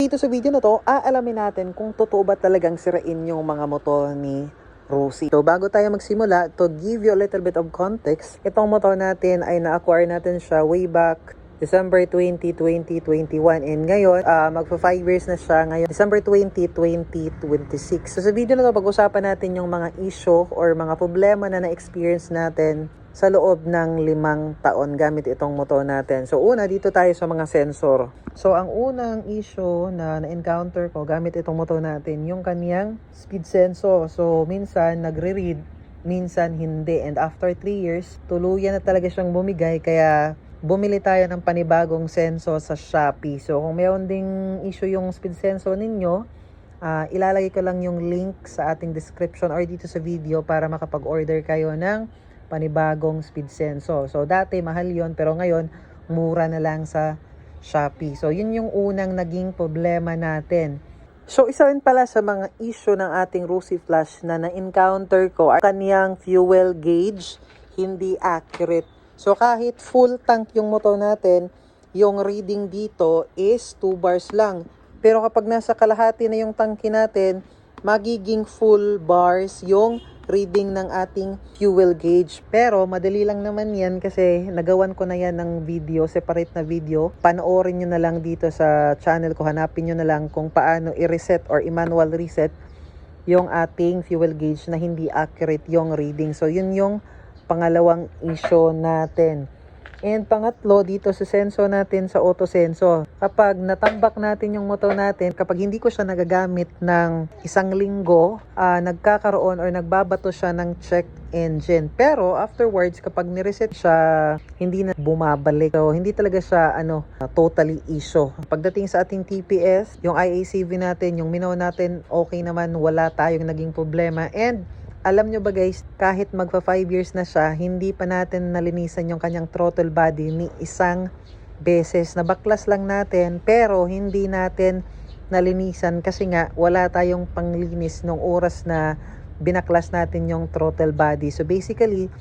Dito sa video na to, aalamin natin kung totoo ba talagang sirain yung mga motor ni Rosie. So bago tayo magsimula, to give you a little bit of context, itong motor natin ay na-acquire natin siya way back December 20, 2021. And ngayon, magpa 5 years na siya ngayon, December 20, 2026. So sa video na to, pag-usapan natin yung mga issue or mga problema na na-experience natin sa loob ng 5 taon gamit itong motor natin. So una, dito tayo sa mga sensor. So ang unang issue na na-encounter ko gamit itong motor natin, yung kaniyang speed sensor. So minsan nagre-read, minsan hindi. And after 3 years, tuluyan na talaga siyang bumigay, kaya bumili tayo ng panibagong sensor sa Shopee. So kung mayroon ding issue yung speed sensor ninyo, ilalagay ko lang yung link sa ating description or dito sa video para makapag-order kayo ng panibagong speed sensor. So dati mahal yon, pero ngayon mura na lang sa Shopee. So yun yung unang naging problema natin. So isa rin pala sa mga issue ng ating Rosie Flash na na-encounter ko ay kaniyang fuel gauge hindi accurate. So kahit full tank yung motor natin, yung reading dito is 2 bars lang. Pero kapag nasa kalahati na yung tanki natin, magiging full bars yung reading ng ating fuel gauge. Pero madali lang naman yan kasi nagawan ko na yan ng video, separate na video. Panoorin nyo na lang dito sa channel ko. Hanapin nyo na lang kung paano i-reset or i-manual reset yung ating fuel gauge na hindi accurate yung reading. So yun yung pangalawang issue natin. And pangatlo, dito sa sensor natin sa auto sensor. Kapag natambak natin yung motor natin, kapag hindi ko siya nagagamit ng 1 linggo, nagkakaroon or nagbabato siya ng check engine. Pero afterwards, kapag nireset siya, hindi na bumabalik. So hindi talaga siya totally issue. Pagdating sa ating TPS, yung IACV natin, yung mino natin, okay naman, wala tayong naging problema. And alam nyo ba guys, kahit magpa 5 years na siya, hindi pa natin nalinisan yung kanyang throttle body ni 1 beses. Nabaklas lang natin, pero hindi natin nalinisan kasi nga wala tayong panglinis nung oras na binaklas natin yung throttle body. So basically,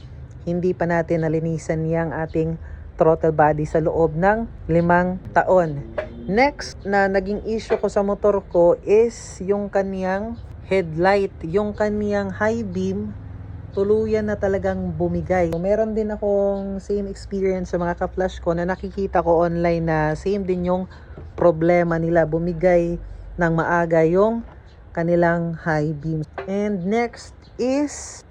hindi pa natin nalinisan yung ating throttle body sa loob ng 5 taon. Next na naging issue ko sa motor ko is yung kaniyang headlight, yung kaniyang high beam, tuluyan na talagang bumigay. So, meron din akong same experience sa mga ka-flash ko na nakikita ko online na same din yung problema nila. Bumigay ng maaga yung kanilang high beam. And next is,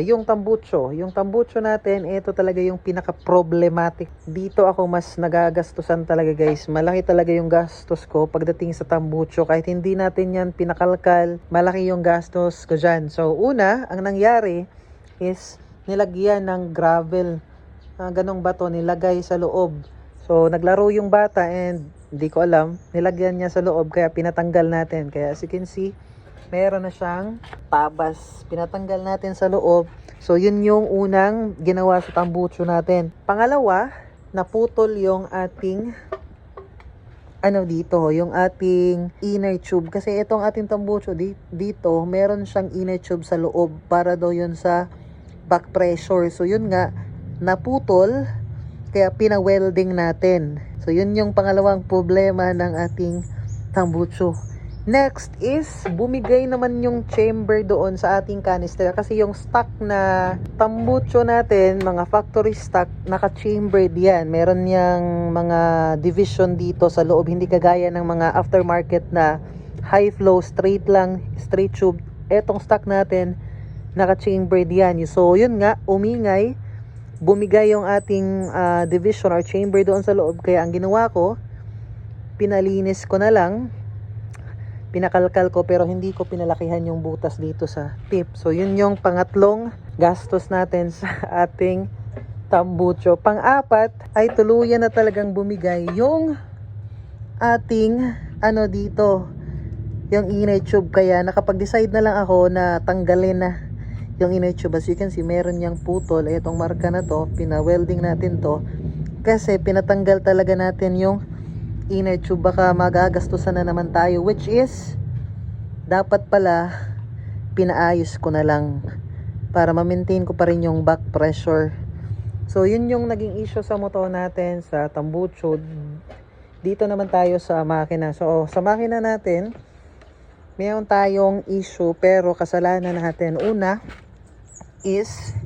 yung tambucho. Yung tambucho natin, ito talaga yung pinaka-problematic. Dito ako mas nagagastusan talaga guys. Malaki talaga yung gastos ko pagdating sa tambucho. Kahit hindi natin yan pinakalkal, malaki yung gastos ko dyan. So una, ang nangyari is nilagyan ng gravel. Ganong bato nilagay sa loob. So naglaro yung bata and hindi ko alam, nilagyan niya sa loob kaya pinatanggal natin. Kaya as you can see, meron na siyang tabas. Pinatanggal natin sa loob. So, yun yung unang ginawa sa tambucho natin. Pangalawa, naputol yung ating yung ating inner tube. Kasi itong ating tambucho dito, meron siyang inner tube sa loob para daw yun sa back pressure. So, yun nga, naputol, kaya pina-welding natin. So, yun yung pangalawang problema ng ating tambucho. Next is, bumigay naman yung chamber doon sa ating canister. Kasi yung stock na tambucho natin, mga factory stock, naka-chambered yan. Meron niyang mga division dito sa loob. Hindi kagaya ng mga aftermarket na high flow, straight lang, straight tube. Etong stock natin, naka-chambered yan. So, yun nga, umingay. Bumigay yung ating division or chamber doon sa loob. Kaya ang ginawa ko, pinalinis ko na lang. Pinakalkal ko pero hindi ko pinalakihan yung butas dito sa tip. So yun yung pangatlong gastos natin sa ating tambucho. Pang-apat ay tuluyan na talagang bumigay yung ating dito, yung inner tube. Kaya nakapag-decide na lang ako na tanggalin na yung inner tube. As you can see, meron niyang putol. Itong marka na to, pina-welding natin to kasi pinatanggal talaga natin yung inner tube. Baka magagastusan na naman tayo, which is dapat pala pinaayos ko na lang para ma-maintain ko pa rin yung back pressure. So yun yung naging issue sa motor natin sa tambucho. dito naman tayo sa makina. So, sa makina natin, mayroon tayong issue pero kasalanan natin. Una is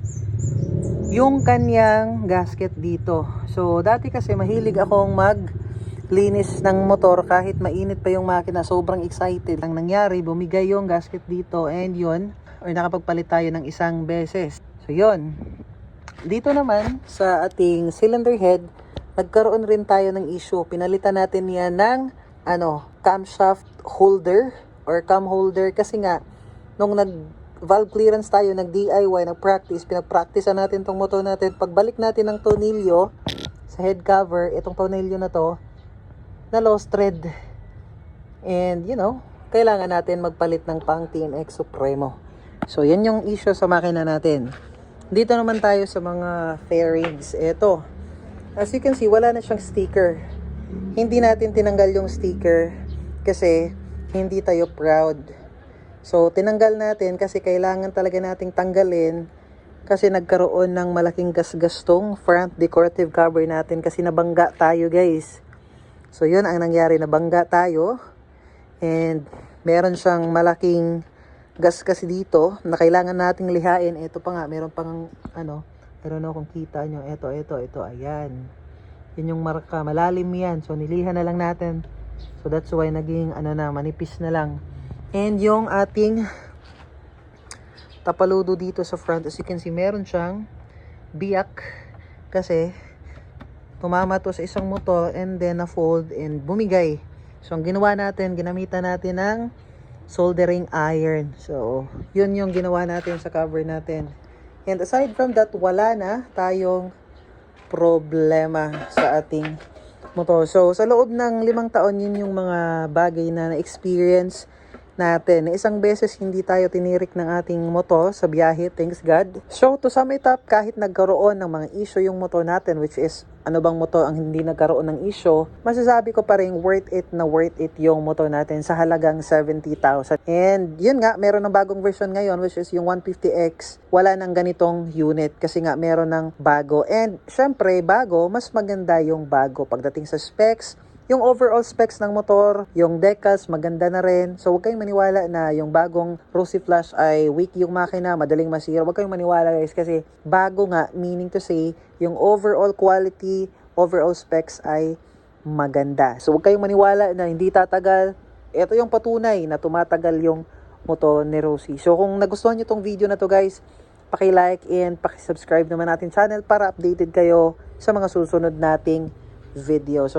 yung kanyang gasket dito. So, dati kasi mahilig akong maglinis ng motor kahit mainit pa yung makina. Sobrang excited. Ang nangyari, bumigay yung gasket dito and yun, or nakapagpalit tayo ng isang beses. So, yun. Dito naman sa ating cylinder head, nagkaroon rin tayo ng issue. Pinalitan natin yan ng camshaft holder or cam holder kasi nga nung valve clearance tayo, nag-DIY, nag-practice, pinag-practice natin tong motor natin. Pagbalik natin ng tornilyo sa head cover, itong tornilyo na to, na lost thread. And, kailangan natin magpalit ng pang TMX Supremo. So, yan yung issue sa makina natin. Dito naman tayo sa mga fairings. Ito, as you can see, wala na siyang sticker. Hindi natin tinanggal yung sticker kasi hindi tayo proud. So, tinanggal natin kasi kailangan talaga nating tanggalin kasi nagkaroon ng malaking gasgastong front decorative cover natin kasi nabangga tayo, guys. So, yun ang nangyari. Nabangga tayo and meron siyang malaking gas kasi dito na kailangan nating lihain. Ito pa nga, meron pang I don't know kung kita nyo. Ito, ayan. Yun yung marka. Malalim yan. So, nilihan na lang natin. So, that's why naging, manipis na lang. And yung ating tapaludo dito sa front, as you can see, meron siyang biyak kasi tumama to sa isang motor and then na-fold and bumigay. So, ang ginawa natin, ginamitan natin ng soldering iron. So, yun yung ginawa natin sa cover natin. And aside from that, wala na tayong problema sa ating motor. So, sa loob ng 5 taon, yun yung mga bagay na na-experience natin. Isang beses hindi tayo tinirik ng ating motor sa biyahe, thanks God. So, to sum it up, kahit nagkaroon ng mga issue yung motor natin, which is, ano bang motor ang hindi nagkaroon ng issue, masasabi ko pa rin worth it yung motor natin sa halagang 70,000. And, yun nga, meron ng bagong version ngayon, which is yung 150X. Wala nang ganitong unit kasi nga meron ng bago. And, syempre, bago, mas maganda yung bago. Pagdating sa specs, yung overall specs ng motor, yung decals, maganda na rin. So, huwag kayong maniwala na yung bagong Rosy Flash ay weak yung makina, madaling masira. Huwag kayong maniwala, guys, kasi bago nga, meaning to say, yung overall quality, overall specs ay maganda. So, huwag kayong maniwala na hindi tatagal. Ito yung patunay na tumatagal yung motor ni Rosy. So, kung nagustuhan nyo tong video na to, guys, paki-like and paki-subscribe naman natin channel para updated kayo sa mga susunod nating video. So,